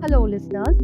Hello, listeners.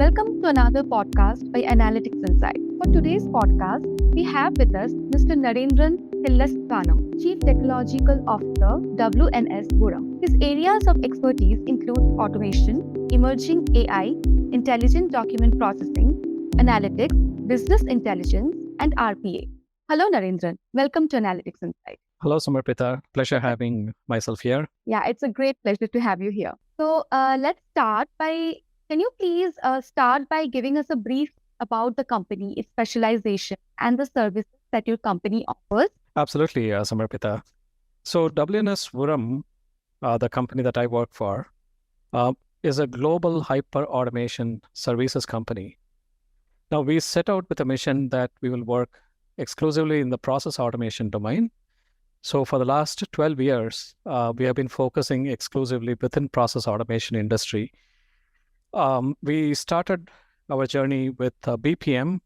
Welcome to another podcast by Analytics Insight. For today's podcast, we have with us Mr. Narendran Thillaisthanam, Chief Technological Officer, WNS-Vuram. His areas of expertise include automation, emerging AI, intelligent document processing, analytics, business intelligence, and RPA. Hello, Narendran. Welcome to Analytics Insight. Hello, Samarpita. Pleasure having myself here. Yeah, it's a great pleasure to have you here. So let's start by, can you please start by giving us a brief about the company, its specialization, and the services that your company offers? Absolutely, Samarpita. So WNS-Vuram, the company that I work for, is a global hyper-automation services company. Now, we set out with a mission that we will work exclusively in the process automation domain. So for the last 12 years, we have been focusing exclusively within process automation industry. We started our journey with BPM,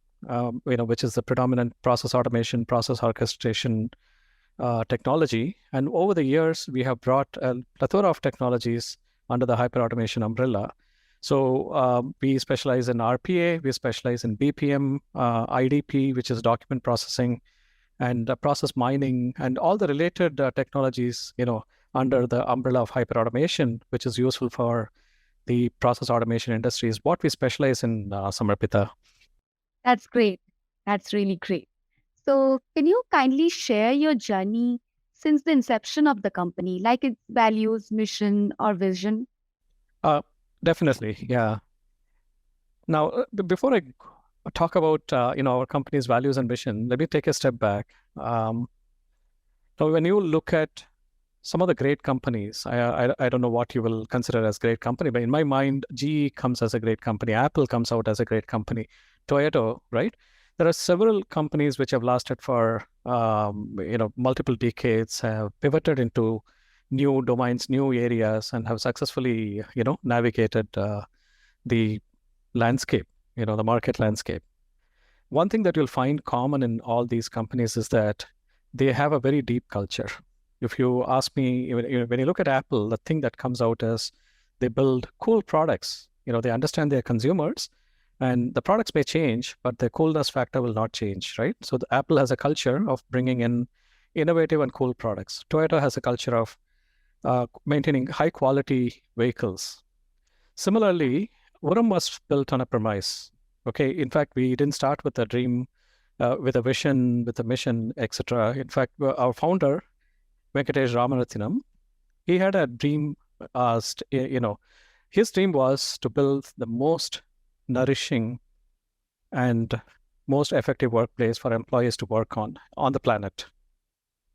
which is the predominant process automation, process orchestration technology. And over the years, we have brought a plethora of technologies under the hyperautomation umbrella. So we specialize in RPA, we specialize in BPM, IDP, which is document processing, and process mining, and all the related technologies, under the umbrella of hyperautomation, which is useful for the process automation industry, is what we specialize in, Samarpita. That's great. That's really great. So can you kindly share your journey since the inception of the company, like its values, mission, or vision? Definitely, yeah. Now, before I talk about our company's values and mission, let me take a step back. Now, when you look at some of the great companies, I don't know what you will consider as great company, but in my mind, GE comes as a great company, Apple comes out as a great company, Toyota, right? There are several companies which have lasted for multiple decades, have pivoted into new domains, new areas, and have successfully navigated the landscape, the market landscape. One thing that you'll find common in all these companies is that they have a very deep culture. If you ask me, when you look at Apple, the thing that comes out is they build cool products. They understand their consumers, and the products may change, but the coolness factor will not change, right? So the Apple has a culture of bringing in innovative and cool products. Toyota has a culture of maintaining high quality vehicles. Similarly, Vuram was built on a premise. Okay, in fact, we didn't start with a dream, with a vision, with a mission, etc. In fact, our founder, Venkatesh Ramanathinam, he had a dream. His dream was to build the most nourishing and most effective workplace for employees to work on the planet.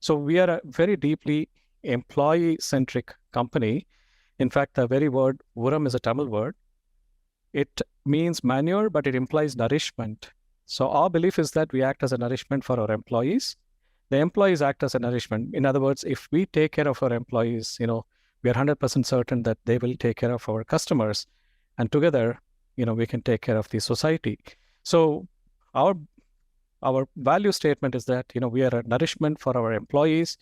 So we are a very deeply employee-centric company. In fact, the very word Vuram is a Tamil word. It means manure, but it implies nourishment. So our belief is that we act as a nourishment for our employees. The employees act as a nourishment. In other words, if we take care of our employees, we are 100% certain that they will take care of our customers. And together, we can take care of the society. So our value statement is that, we are a nourishment for our employees,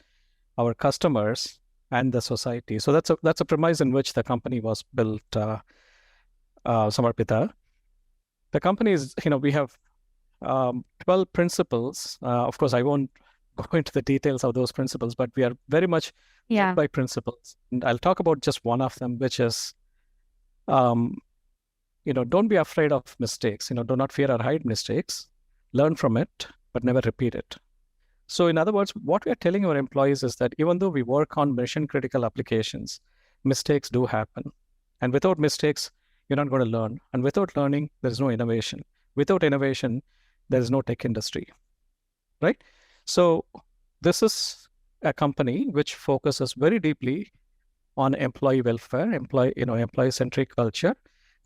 our customers, and the society. So that's a premise in which the company was built, Samarpita. The company is, we have 12 principles. Of course, I won't go into the details of those principles, but we are very much led by principles. And I'll talk about just one of them, which is, don't be afraid of mistakes. Do not fear or hide mistakes. Learn from it, but never repeat it. So in other words, what we are telling our employees is that even though we work on mission-critical applications, mistakes do happen. And without mistakes, you're not going to learn. And without learning, there's no innovation. Without innovation, there's no tech industry, right? So this is a company which focuses very deeply on employee welfare, employee-centric culture,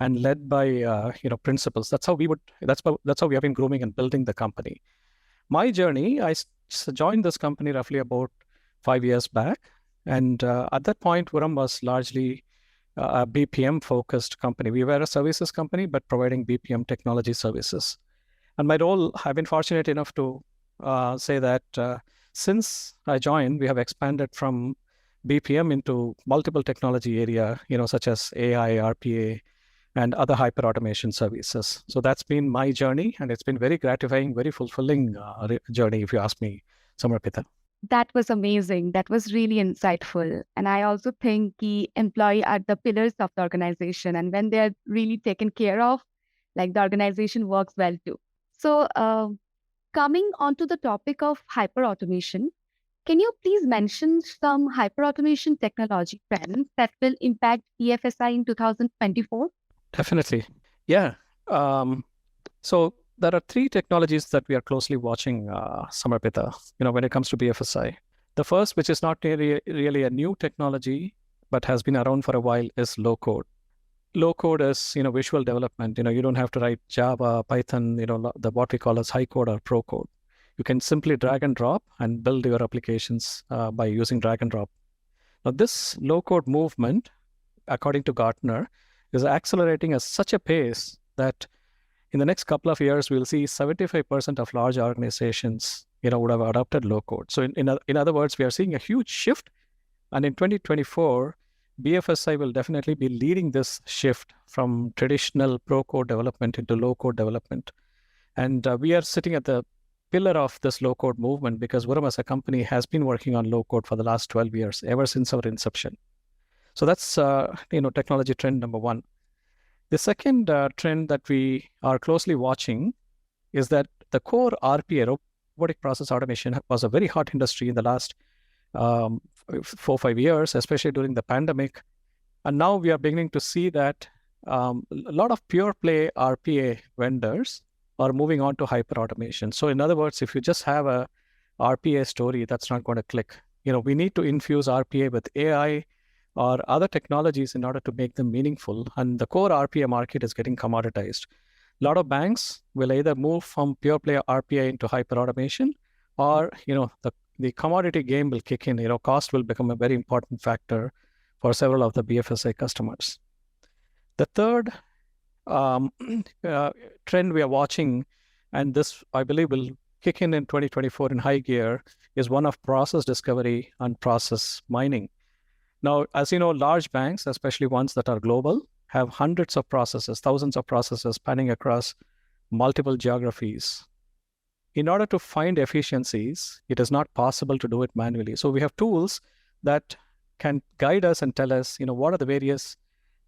and led by principles. That's how we have been grooming and building the company. My journey, I joined this company roughly about 5 years back. And at that point, Vuram was largely a BPM-focused company. We were a services company, but providing BPM technology services. And my role, I've been fortunate enough to say that since I joined, we have expanded from BPM into multiple technology area, such as AI, RPA, and other hyperautomation services. So that's been my journey, and it's been very gratifying, very fulfilling journey, if you ask me, Samarpita. That was amazing. That was really insightful. And I also think the employee are the pillars of the organization. And when they're really taken care of, like the organization works well too. So, coming on to the topic of hyperautomation, can you please mention some hyperautomation technology trends that will impact BFSI in 2024? Definitely. Yeah. So there are three technologies that we are closely watching, Samarpita, when it comes to BFSI. The first, which is not really a new technology, but has been around for a while, is low code. Low code is, visual development. You don't have to write Java, Python, what we call as high code or pro code. You can simply drag and drop and build your applications by using drag and drop. Now, this low code movement, according to Gartner, is accelerating at such a pace that in the next couple of years, we'll see 75% of large organizations, would have adopted low code. So in other words, we are seeing a huge shift. And in 2024, BFSI will definitely be leading this shift from traditional pro code development into low code development. And we are sitting at the pillar of this low code movement because Vuram as a company has been working on low code for the last 12 years, ever since our inception. So that's, technology trend number one. The second trend that we are closely watching is that the core RPA, robotic process automation, was a very hot industry in the last 4 or 5 years, especially during the pandemic. And now we are beginning to see that a lot of pure play RPA vendors are moving on to hyperautomation. So in other words, if you just have a RPA story, that's not going to click. We need to infuse RPA with AI or other technologies in order to make them meaningful. And the core RPA market is getting commoditized. A lot of banks will either move from pure play RPA into hyperautomation, or the commodity game will kick in. Cost will become a very important factor for several of the BFSI customers. The third trend we are watching, and this I believe will kick in 2024 in high gear, is one of process discovery and process mining. Now, as you know, large banks, especially ones that are global, have hundreds of processes, thousands of processes spanning across multiple geographies. In order to find efficiencies, it is not possible to do it manually. So we have tools that can guide us and tell us, what are the various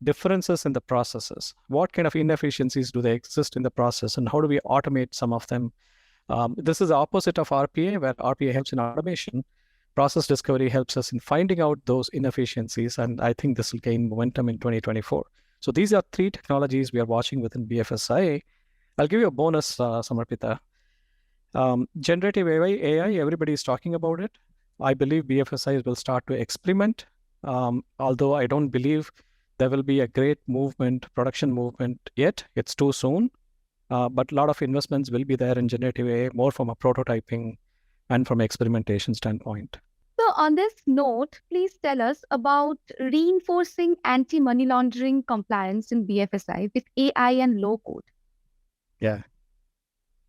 differences in the processes? What kind of inefficiencies do they exist in the process, and how do we automate some of them? This is the opposite of RPA, where RPA helps in automation. Process discovery helps us in finding out those inefficiencies, and I think this will gain momentum in 2024. So these are three technologies we are watching within BFSI. I'll give you a bonus, Samarpita. Generative AI, everybody is talking about it. I believe BFSI will start to experiment, although I don't believe there will be a great movement, production movement yet. It's too soon, but a lot of investments will be there in generative AI, more from a prototyping and from experimentation standpoint. So on this note, please tell us about reinforcing anti-money laundering compliance in BFSI with AI and low code. Yeah.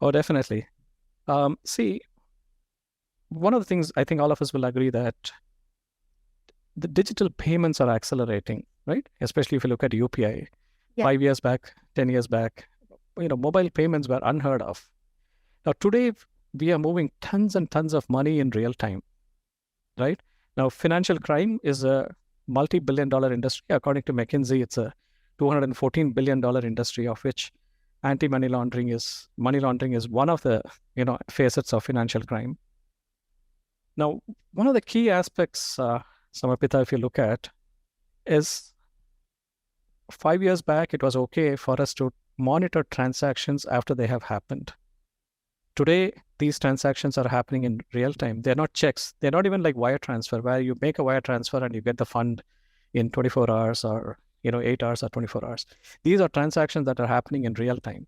Oh, definitely. See, one of the things I think all of us will agree that the digital payments are accelerating, right? Especially if you look at UPI. Yeah. 5 years back, 10 years back, mobile payments were unheard of. Now, today, we are moving tons and tons of money in real time, right? Now, financial crime is a multi-billion-dollar industry. According to McKinsey, it's a $214 billion industry, of which anti-money laundering is one of the facets of financial crime. Now, one of the key aspects, Samarpita, if you look at, is 5 years back, it was okay for us to monitor transactions after they have happened. Today, these transactions are happening in real time. They're not checks. They're not even like wire transfer, where you make a wire transfer and you get the fund in 24 hours or 8 hours or 24 hours. These are transactions that are happening in real time.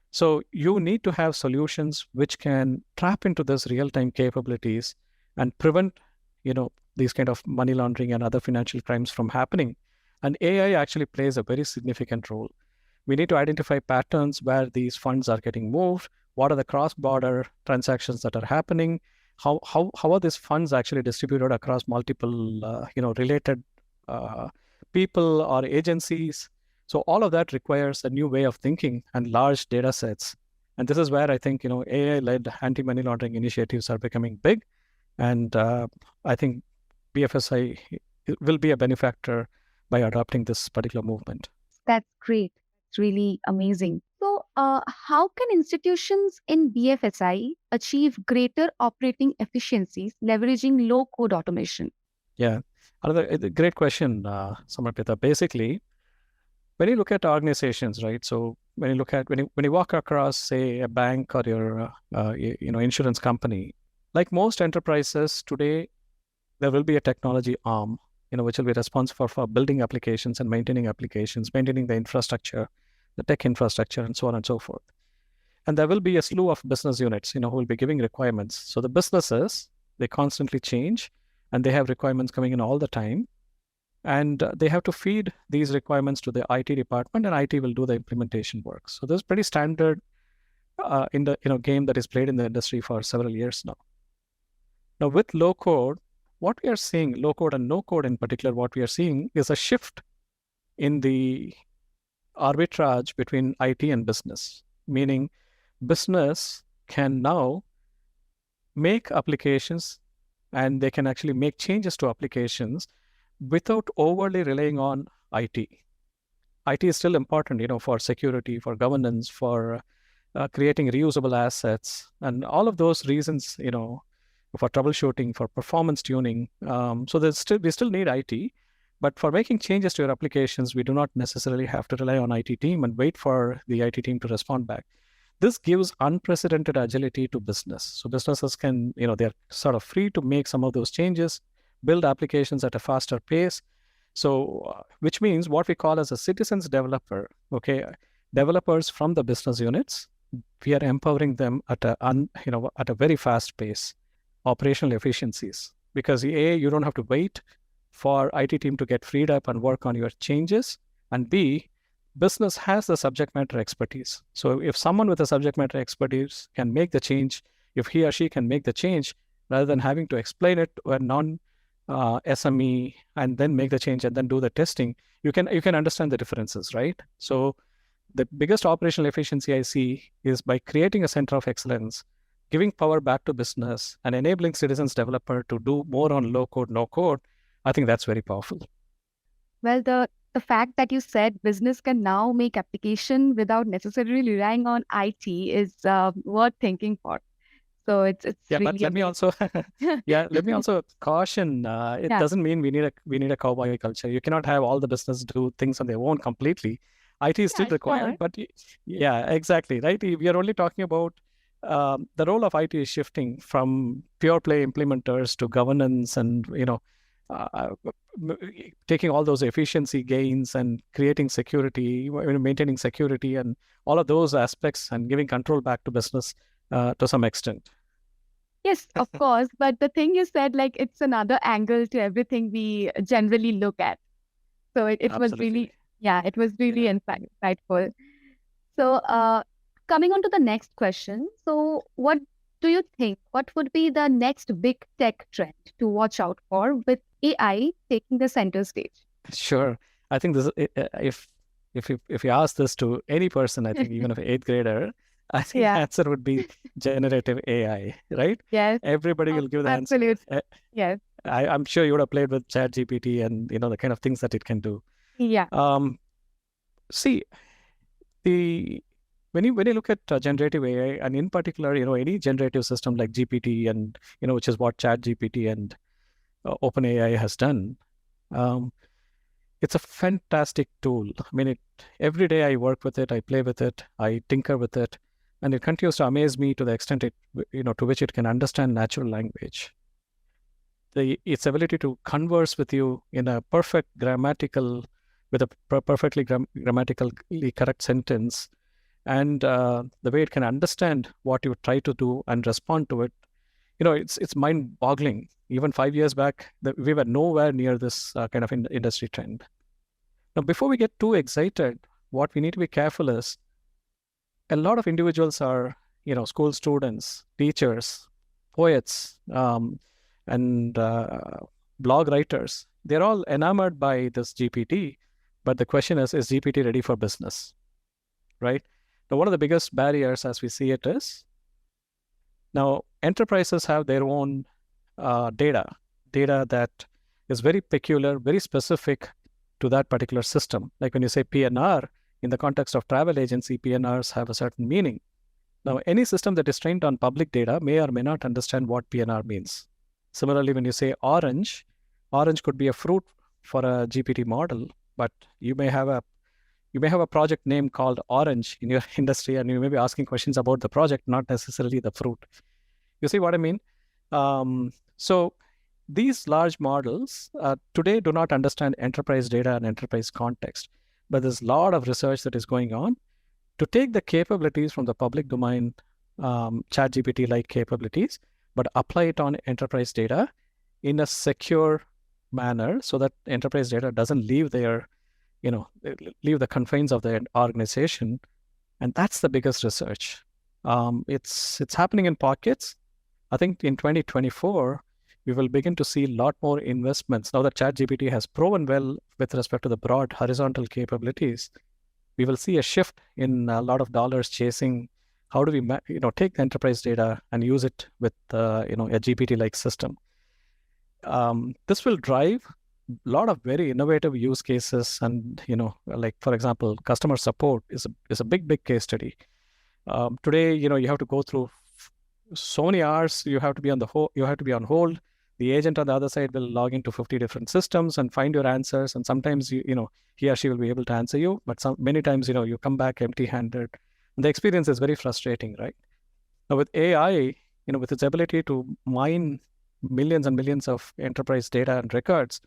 So you need to have solutions which can tap into this real-time capabilities and prevent, these kind of money laundering and other financial crimes from happening. And AI actually plays a very significant role. We need to identify patterns where these funds are getting moved. What are the cross-border transactions that are happening? How are these funds actually distributed across multiple, related people or agencies? So all of that requires a new way of thinking and large data sets. And this is where I think, AI-led anti-money laundering initiatives are becoming big. And I think BFSI will be a benefactor by adopting this particular movement. That's great. It's really amazing. So, how can institutions in BFSI achieve greater operating efficiencies leveraging low code automation? Yeah, another great question, Samarpita. Basically, when you look at organizations, right? So when you look at when you walk across, say, a bank or your insurance company, like most enterprises today, there will be a technology arm, which will be responsible for building applications and maintaining applications, maintaining the infrastructure, the tech infrastructure, and so on and so forth. And there will be a slew of business units, who will be giving requirements. So the businesses, they constantly change, and they have requirements coming in all the time. And they have to feed these requirements to the IT department, and IT will do the implementation work. So this is pretty standard in the game that is played in the industry for several years now. Now with low code, what we are seeing, low code and no code in particular, what we are seeing is a shift in the arbitrage between IT and business, meaning business can now make applications and they can actually make changes to applications without overly relying on IT. IT is still important, for security, for governance, for creating reusable assets, and all of those reasons, for troubleshooting, for performance tuning. So we still need IT, but for making changes to your applications, we do not necessarily have to rely on IT team and wait for the IT team to respond back. This gives unprecedented agility to business. So businesses can, they're sort of free to make some of those changes, build applications at a faster pace. So, which means what we call as a citizens developer, okay, developers from the business units, we are empowering them at a very fast pace, operational efficiencies, because A, you don't have to wait for IT team to get freed up and work on your changes, and B, business has the subject matter expertise. So if someone with a subject matter expertise can make the change, if he or she can make the change, rather than having to explain it to a non SME and then make the change and then do the testing, you can understand the differences, right? So the biggest operational efficiency I see is by creating a center of excellence, giving power back to business, and enabling citizens developer to do more on low code, no code. I think that's very powerful. Well, the fact that you said business can now make application without necessarily relying on IT is worth thinking for. So it's Yeah, really but let me also let me also caution. It yeah. doesn't mean we need a cowboy culture. You cannot have all the business do things on their own completely. IT is still Yeah, required, sure. but yeah, exactly, right. We are only talking about the role of IT is shifting from pure play implementers to governance and uh, taking all those efficiency gains and creating security, maintaining security, and all of those aspects, and giving control back to business to some extent. Yes, of course. But the thing you said, like, it's another angle to everything we generally look at. So it was really, Absolutely. yeah, it was really Yeah. insightful. So coming on to the next question. So what do you think? What would be the next big tech trend to watch out for with AI taking the center stage? Sure. I think this if you ask this to any person, I think even of eighth grader, I think the Yeah. answer would be generative AI, right? Yes. Everybody will give the answer. Absolutely. Yes. I'm sure you would have played with ChatGPT and the kind of things that it can do. Yeah. See, the when you look at generative AI, and in particular, any generative system like GPT and which is what ChatGPT and OpenAI has done. It's a fantastic tool. I mean, every day I work with it, I play with it, I tinker with it, and it continues to amaze me to the extent to which it can understand natural language. Its ability to converse with you in a with a perfectly grammatically correct sentence, and the way it can understand what you try to do and respond to it, it's mind-boggling. Even 5 years back, we were nowhere near this kind of industry trend. Now, before we get too excited, what we need to be careful is a lot of individuals are, school students, teachers, poets, and blog writers. They're all enamored by this GPT, But the question is GPT ready for business, right? Now, one of the biggest barriers as we see it is now enterprises have their own data that is very peculiar, very specific to that particular system. Like when you say PNR, in the context of travel agency, PNRs have a certain meaning. Now, any system that is trained on public data may or may not understand what PNR means. Similarly, when you say orange, orange could be a fruit for a GPT model, but you may have a project name called Orange in your industry, and you may be asking questions about the project, not necessarily the fruit. You see what I mean? So these large models today do not understand enterprise data and enterprise context, but there's a lot of research that is going on to take the capabilities from the public domain, ChatGPT-like capabilities, but apply it on enterprise data in a secure manner so that enterprise data doesn't leave leave the confines of the organization. And that's the biggest research. It's happening in pockets. I think in 2024, we will begin to see a lot more investments. Now that ChatGPT has proven well with respect to the broad horizontal capabilities, we will see a shift in a lot of dollars chasing how do we take the enterprise data and use it with a GPT-like system. This will drive a lot of very innovative use cases, and like for example, customer support is a big case study. Today, you have to go through so many hours. You have to be on hold. The agent on the other side will log into 50 different systems and find your answers. And sometimes he or she will be able to answer you, but many times you come back empty-handed. And the experience is very frustrating, right? Now with AI, with its ability to mine millions and millions of enterprise data and records,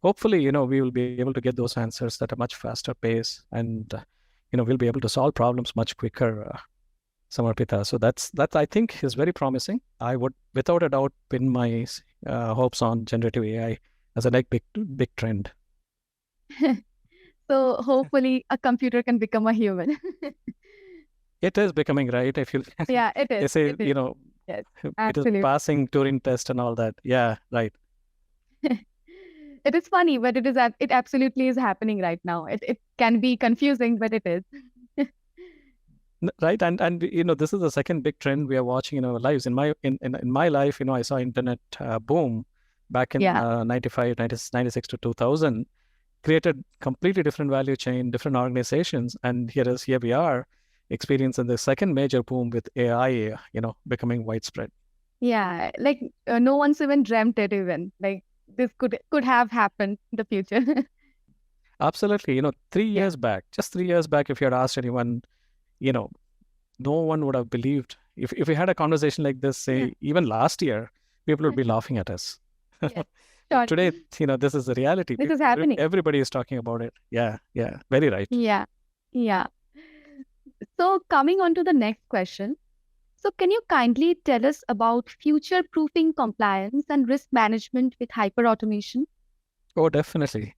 hopefully we will be able to get those answers at a much faster pace, and we'll be able to solve problems much quicker. Samarpita. So that I think is very promising. I would, without a doubt, pin my hopes on generative AI as a big trend. So hopefully a computer can become a human. It is becoming, right? If you Yeah, it is. they say It is. Yes, it is absolutely. passing Turing test and all that. Yeah, right. It is funny, but it absolutely is happening right now. It can be confusing, but it is. Right, and this is the second big trend we are watching in our lives. In my life, I saw internet boom back in Yeah. 95, 96 to 2000, created completely different value chain, different organizations, and here we are experiencing the second major boom with AI, becoming widespread. Yeah, like no one's even dreamt it even. Like this could have happened in the future. Absolutely. Yeah. Just 3 years back, if you had asked anyone, no one would have believed. If we had a conversation like this, say, even last year, people would be laughing at us. Yes. But Sure. today, this is the reality. This is happening. Everybody is talking about it. Yeah, very right. Yeah. Yeah. So coming on to the next question. So can you kindly tell us about future-proofing compliance and risk management with hyperautomation? Oh, definitely.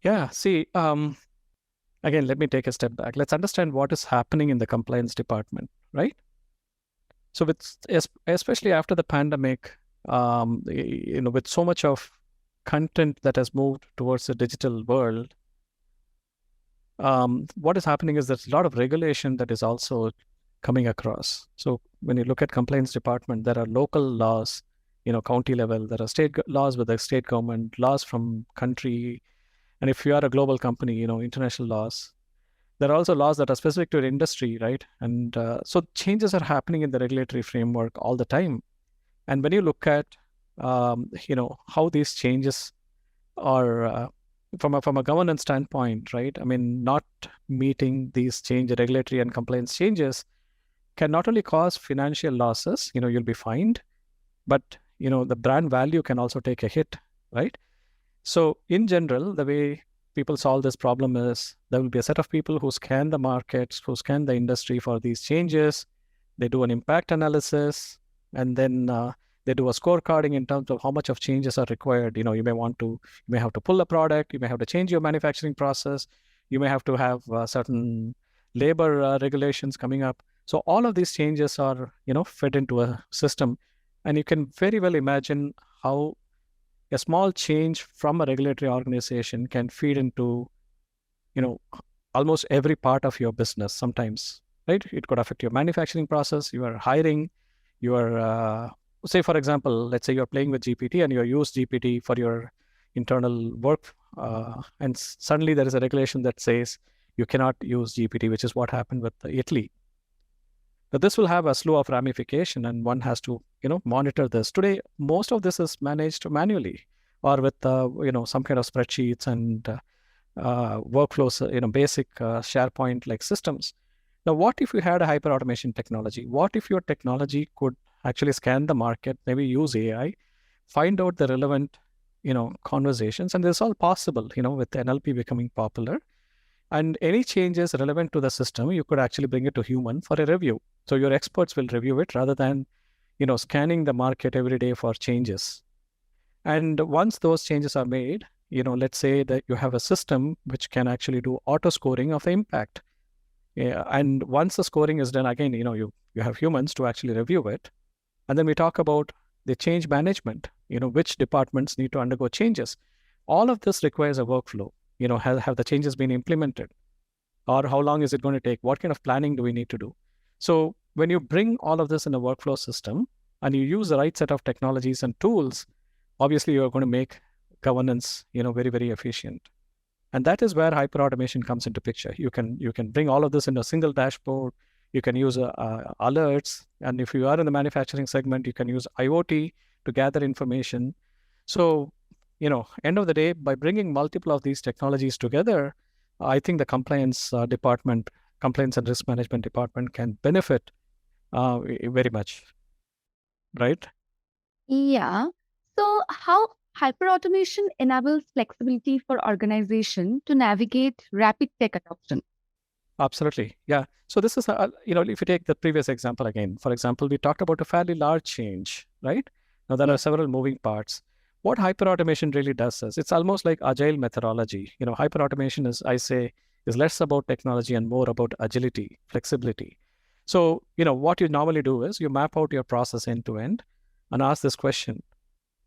Yeah, see, again, let me take a step back. Let's understand what is happening in the compliance department, right? So especially after the pandemic, with so much of content that has moved towards the digital world, what is happening is there's a lot of regulation that is also coming across. So when you look at compliance department, there are local laws, county level, there are state laws with the state government, laws from country, and if you are a global company, international laws. There are also laws that are specific to your industry, right? And so changes are happening in the regulatory framework all the time. And when you look at, how these changes are from a governance standpoint, right? I mean, not meeting these regulatory and compliance changes can not only cause financial losses, you'll be fined, but the brand value can also take a hit, right? So in general, the way people solve this problem is there will be a set of people who scan the markets, who scan the industry for these changes. They do an impact analysis, and then they do a scorecarding in terms of how much of changes are required. You may have to pull a product, you may have to change your manufacturing process, you may have to have certain labor regulations coming up. So all of these changes are, fed into a system, and you can very well imagine how a small change from a regulatory organization can feed into almost every part of your business sometimes, right? It could affect your manufacturing process, your hiring, your, say, for example, let's say you're playing with GPT and you use GPT for your internal work, and suddenly there is a regulation that says you cannot use GPT, which is what happened with Italy. But this will have a slew of ramification, and one has to, monitor this. Today, most of this is managed manually or with, some kind of spreadsheets and workflows, basic SharePoint-like systems. Now, what if you had a hyperautomation technology? What if your technology could actually scan the market, maybe use AI, find out the relevant, conversations, and this is all possible, with NLP becoming popular. And any changes relevant to the system, you could actually bring it to human for a review. So your experts will review it rather than, scanning the market every day for changes. And once those changes are made, let's say that you have a system which can actually do auto scoring of the impact. Yeah, and once the scoring is done, again, you have humans to actually review it. And then we talk about the change management, which departments need to undergo changes. All of this requires a workflow. Have the changes been implemented? Or how long is it going to take? What kind of planning do we need to do? So when you bring all of this in a workflow system and you use the right set of technologies and tools, obviously you're going to make governance, very, very efficient. And that is where hyperautomation comes into picture. You can bring all of this in a single dashboard. You can use alerts. And if you are in the manufacturing segment, you can use IoT to gather information. So, end of the day, by bringing multiple of these technologies together, I think the compliance department, compliance and risk management department can benefit very much, right? Yeah. So how hyperautomation enables flexibility for organization to navigate rapid tech adoption? Absolutely. Yeah. So this is, if you take the previous example again, for example, we talked about a fairly large change, right? Now there Yeah. are several moving parts. What hyperautomation really does is it's almost like agile methodology. Hyperautomation is less about technology and more about agility, flexibility. So, what you normally do is you map out your process end to end and ask this question: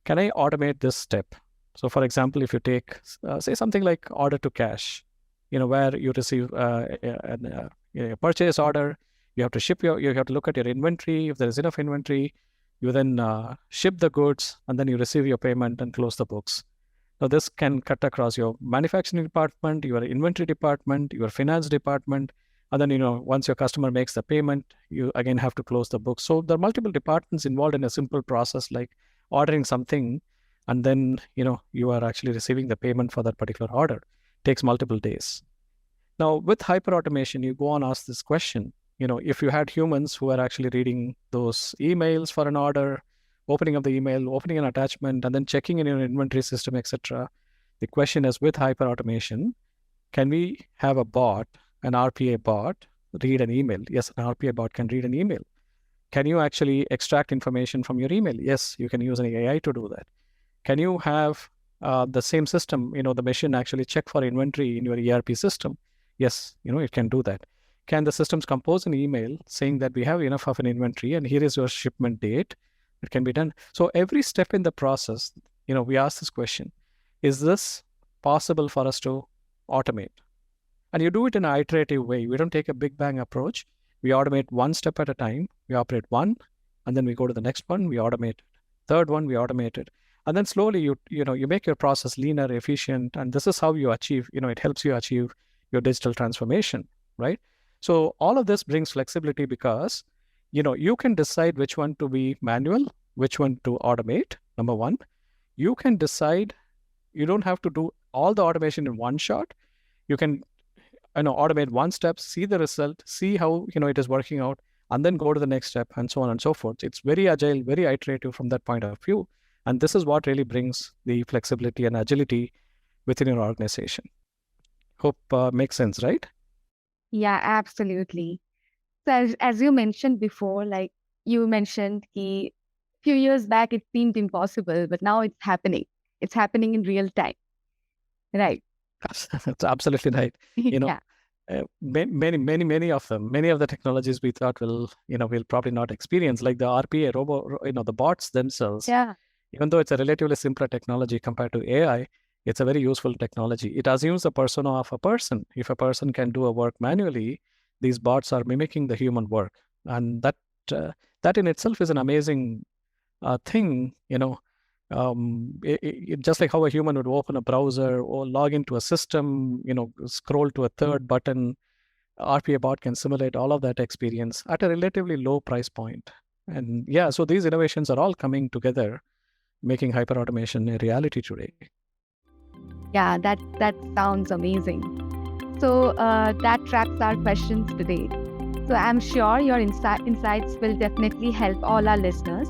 can I automate this step? So, for example, if you take, say, something like order to cash, where you receive a purchase order, you have to look at your inventory. If there is enough inventory, you then ship the goods, and then you receive your payment and close the books. Now, this can cut across your manufacturing department, your inventory department, your finance department, and then, once your customer makes the payment, you again have to close the books. So there are multiple departments involved in a simple process like ordering something, and then, you are actually receiving the payment for that particular order. It takes multiple days. Now, with hyperautomation, you go on ask this question. If you had humans who are actually reading those emails for an order, opening up the email, opening an attachment, and then checking in your inventory system, etc. The question is, with hyperautomation, can we have a bot, an RPA bot, read an email? Yes, an RPA bot can read an email. Can you actually extract information from your email? Yes, you can use an AI to do that. Can you have the same system, the machine actually check for inventory in your ERP system? Yes, it can do that. Can the systems compose an email saying that we have enough of an inventory and here is your shipment date? It can be done. So every step in the process, we ask this question: is this possible for us to automate? And you do it in an iterative way. We don't take a big bang approach. We automate one step at a time. We operate one, and then we go to the next one. We automate it. Third one, we automate it. And then slowly you make your process leaner, efficient, and this is how you achieve, it helps you achieve your digital transformation, right? So all of this brings flexibility because, you can decide which one to be manual, which one to automate, number one. You can decide, you don't have to do all the automation in one shot. You can, automate one step, see the result, see how, it is working out, and then go to the next step, and so on and so forth. It's very agile, very iterative from that point of view. And this is what really brings the flexibility and agility within your organization. Hope makes sense, right? Yeah, absolutely. So as you mentioned before, like you mentioned, a few years back it seemed impossible, but now it's happening. It's happening in real time, right? That's absolutely right. Yeah. Many of them, many of the technologies we thought we'll probably not experience, like the RPA the bots themselves. Yeah. Even though it's a relatively simpler technology compared to AI, It's a very useful technology. It assumes the persona of a person. If a person can do a work manually, these bots are mimicking the human work, and that in itself is an amazing thing. Just like how a human would open a browser or log into a system, scroll to a third button, RPA bot can simulate all of that experience at a relatively low price point. And yeah, so these innovations are all coming together, making hyperautomation a reality today. Yeah, that sounds amazing. So that wraps our questions today. So I'm sure your insights will definitely help all our listeners.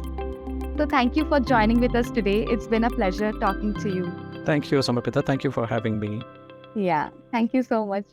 So thank you for joining with us today. It's been a pleasure talking to you. Thank you, Samarpita. Thank you for having me. Yeah, thank you so much.